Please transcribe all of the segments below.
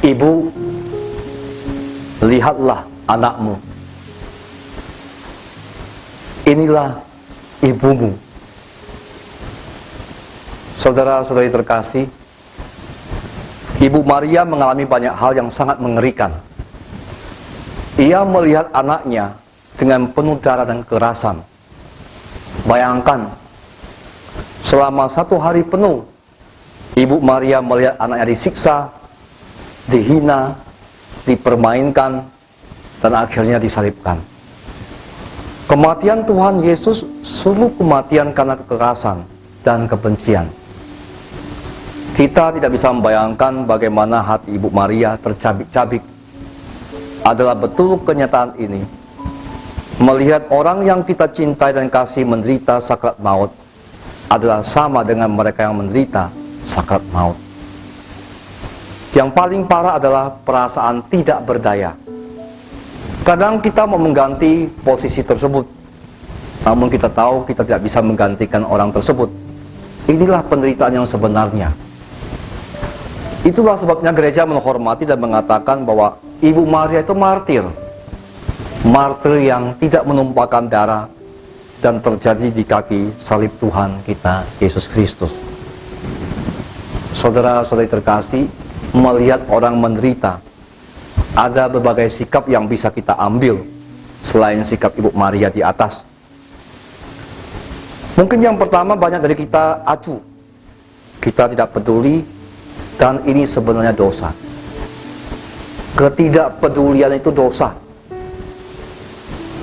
Ibu, lihatlah anakmu. Inilah ibumu. Saudara-saudari terkasih, Ibu Maria mengalami banyak hal yang sangat mengerikan. Ia melihat anaknya dengan penuh darah dan kekerasan. Bayangkan, selama 1 hari penuh, Ibu Maria melihat anaknya disiksa, dihina, dipermainkan, dan akhirnya disalibkan. Kematian Tuhan Yesus sungguh kematian karena kekerasan dan kebencian. Kita tidak bisa membayangkan bagaimana hati Ibu Maria tercabik-cabik. Adalah betul kenyataan ini. Melihat orang yang kita cintai dan kasih menderita sakrat maut adalah sama dengan mereka yang menderita sakrat maut. Yang paling parah adalah perasaan tidak berdaya. Kadang kita mau mengganti posisi tersebut, namun kita tahu kita tidak bisa menggantikan orang tersebut. Inilah penderitaan yang sebenarnya. Itulah sebabnya gereja menghormati dan mengatakan bahwa Ibu Maria itu martir. Martir yang tidak menumpahkan darah dan terjadi di kaki salib Tuhan kita, Yesus Kristus. Saudara-saudari terkasih, melihat orang menderita, ada berbagai sikap yang bisa kita ambil selain sikap Ibu Maria di atas. Mungkin yang pertama, banyak dari kita acuh. Kita tidak peduli, dan ini sebenarnya dosa. Ketidakpedulian itu dosa.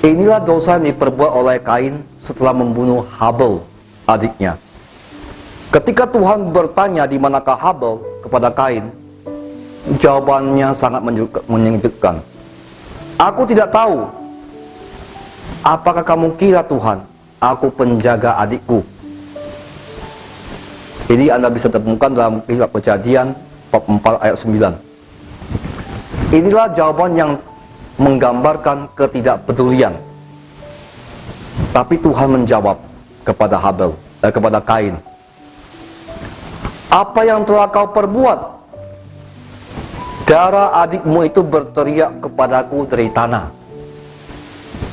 Inilah dosa yang diperbuat oleh Kain setelah membunuh Habel, adiknya. Ketika Tuhan bertanya di manakah Habel kepada Kain, jawabannya sangat menyejukkan. Aku tidak tahu. Apakah kamu kira Tuhan, aku penjaga adikku? Ini Anda bisa temukan dalam Kitab Kejadian bab 4 ayat 9. Inilah jawaban yang menggambarkan ketidakpedulian. Tapi Tuhan menjawab kepada kepada Kain, apa yang telah kau perbuat? Darah adikmu itu berteriak kepadaku dari tanah.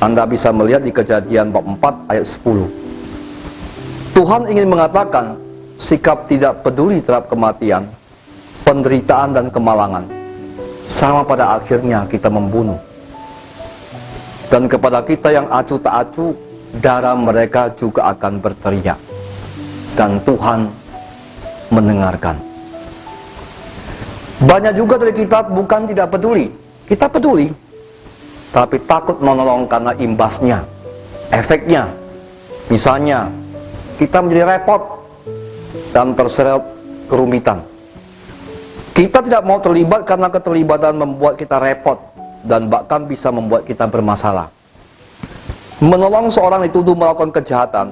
Anda bisa melihat di Kejadian bab 4 ayat 10. Tuhan ingin mengatakan sikap tidak peduli terhadap kematian, penderitaan dan kemalangan, sama pada akhirnya kita membunuh. Dan kepada kita yang acuh tak acuh, darah mereka juga akan berteriak. Dan Tuhan mendengarkan. Banyak juga dari kita bukan tidak peduli. Kita peduli, tapi takut menolong karena imbasnya, efeknya. Misalnya, kita menjadi repot dan terseret kerumitan. Kita tidak mau terlibat karena keterlibatan membuat kita repot dan bahkan bisa membuat kita bermasalah. Menolong seorang dituduh melakukan kejahatan,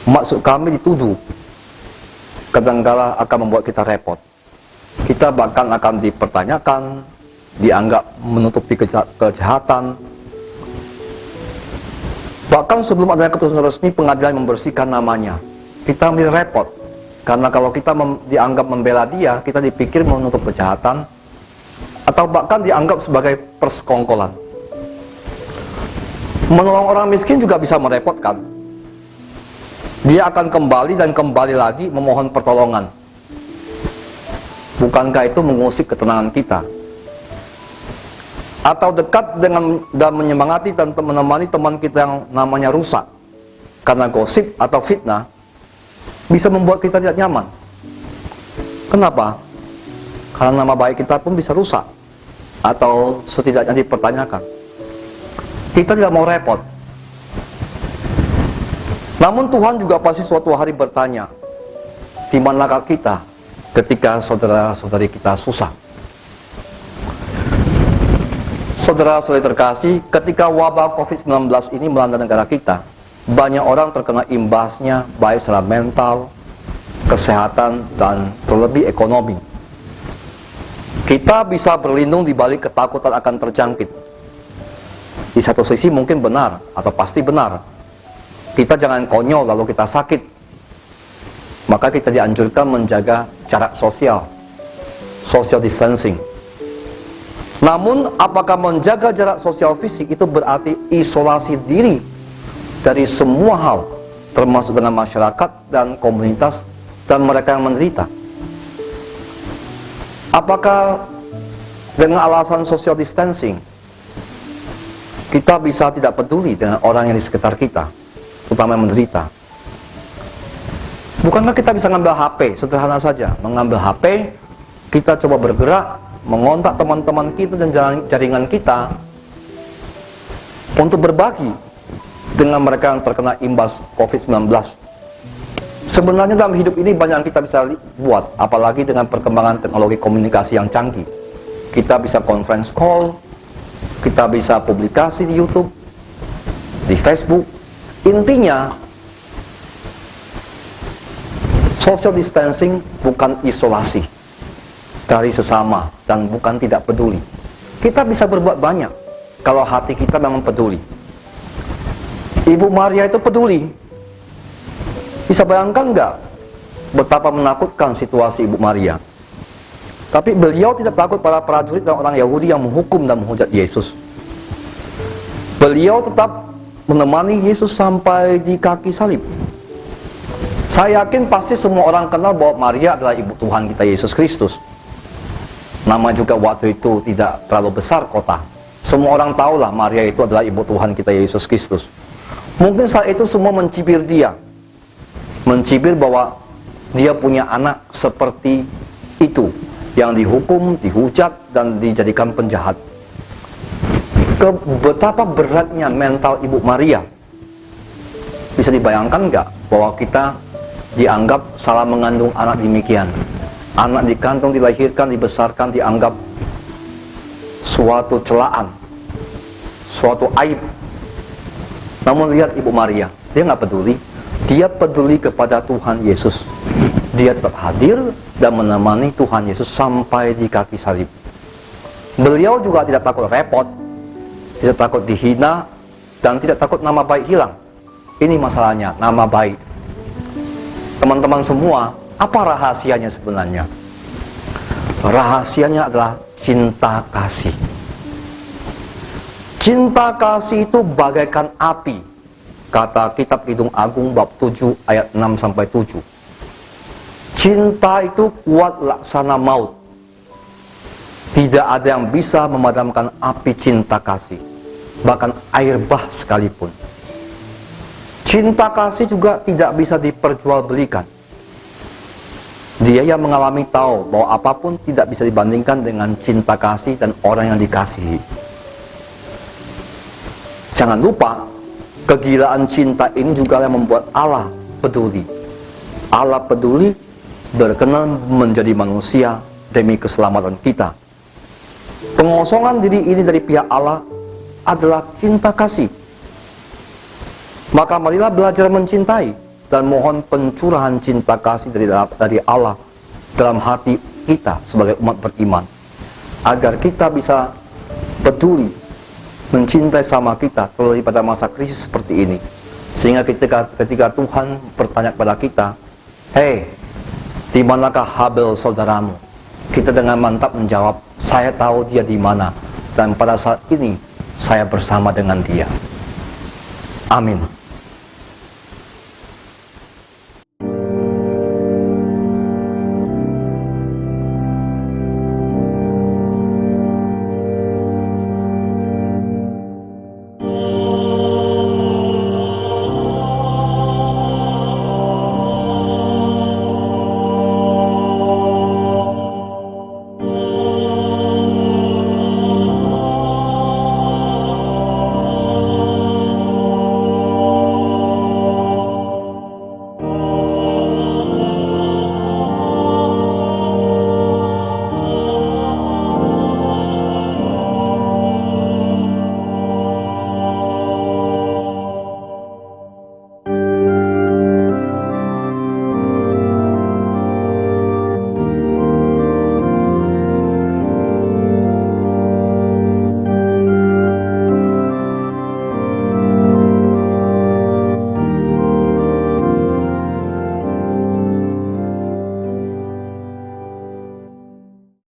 maksud kami dituduh, kadangkala akan membuat kita repot. Kita bahkan akan dipertanyakan, dianggap menutupi kejahatan. Bahkan sebelum adanya keputusan resmi, pengadilan membersihkan namanya. Kita menjadi repot, karena kalau kita dianggap membela dia, kita dipikir menutup kejahatan, atau bahkan dianggap sebagai persekongkolan. Menolong orang miskin juga bisa merepotkan. Dia akan kembali dan kembali lagi memohon pertolongan. Bukankah itu mengusik ketenangan kita? Atau dekat dengan dan menyemangati dan menemani teman kita yang namanya rusak karena gosip atau fitnah, bisa membuat kita tidak nyaman. Kenapa? Karena nama baik kita pun bisa rusak atau setidaknya dipertanyakan. Kita tidak mau repot. Namun Tuhan juga pasti suatu hari bertanya, di manakah kita ketika saudara-saudari kita susah? Saudara-saudari terkasih, ketika wabah COVID-19 ini melanda negara kita, banyak orang terkena imbasnya, baik secara mental, kesehatan, dan terlebih ekonomi. Kita bisa berlindung di balik ketakutan akan terjangkit. Di satu sisi mungkin benar, atau pasti benar. Kita jangan konyol lalu kita sakit. Maka kita dianjurkan menjaga jarak sosial, social distancing. Namun, apakah menjaga jarak sosial fisik itu berarti isolasi diri dari semua hal, termasuk dengan masyarakat dan komunitas dan mereka yang menderita? Apakah dengan alasan social distancing kita bisa tidak peduli dengan orang yang di sekitar kita, terutama yang menderita? Bukankah kita bisa ngambil HP, sederhana saja, mengambil HP, kita coba bergerak, mengontak teman-teman kita dan jaringan kita untuk berbagi dengan mereka yang terkena imbas COVID-19. Sebenarnya dalam hidup ini banyak yang kita bisa buat, apalagi dengan perkembangan teknologi komunikasi yang canggih. Kita bisa conference call, kita bisa publikasi di YouTube, di Facebook. Intinya, social distancing bukan isolasi dari sesama dan bukan tidak peduli. Kita bisa berbuat banyak kalau hati kita memang peduli. Ibu Maria itu peduli. Bisa bayangkan nggak betapa menakutkan situasi Ibu Maria? Tapi beliau tidak takut para prajurit dan orang Yahudi yang menghukum dan menghujat Yesus. Beliau tetap menemani Yesus sampai di kaki salib. Saya yakin pasti semua orang kenal bahwa Maria adalah ibu Tuhan kita Yesus Kristus. Nama juga waktu itu tidak terlalu besar kota. Semua orang tahulah Maria itu adalah ibu Tuhan kita Yesus Kristus. Mungkin saat itu semua mencibir dia. Mencibir bahwa dia punya anak seperti itu, yang dihukum, dihujat, dan dijadikan penjahat. Betapa beratnya mental Ibu Maria. Bisa dibayangkan nggak bahwa kita dianggap salah mengandung anak demikian? Anak dikandung, dilahirkan, dibesarkan, dianggap suatu celaan, suatu aib. Namun lihat Ibu Maria, dia nggak peduli. Dia peduli kepada Tuhan Yesus. Dia tetap hadir dan menemani Tuhan Yesus sampai di kaki salib. Beliau juga tidak takut repot, tidak takut dihina, dan tidak takut nama baik hilang. Ini masalahnya, nama baik. Teman-teman semua, apa rahasianya sebenarnya? Rahasianya adalah cinta kasih. Cinta kasih itu bagaikan api, kata kitab Kidung Agung bab 7 ayat 6-7. Cinta itu kuat laksana maut. Tidak ada yang bisa memadamkan api cinta kasih, bahkan air bah sekalipun. Cinta kasih juga tidak bisa diperjualbelikan. Dia yang mengalami tahu bahwa apapun tidak bisa dibandingkan dengan cinta kasih dan orang yang dikasihi. Jangan lupa, kegilaan cinta ini juga yang membuat Allah peduli. Allah peduli berkenan menjadi manusia demi keselamatan kita. Pengosongan diri ini dari pihak Allah adalah cinta kasih. Maka marilah belajar mencintai dan mohon pencurahan cinta kasih dari Allah dalam hati kita sebagai umat beriman, agar kita bisa peduli mencintai sama kita terlebih pada masa krisis seperti ini, sehingga ketika Tuhan bertanya kepada kita, "Hei, di manakah Habel saudaramu?" Kita dengan mantap menjawab, "Saya tahu dia di mana, dan pada saat ini saya bersama dengan dia." Amin.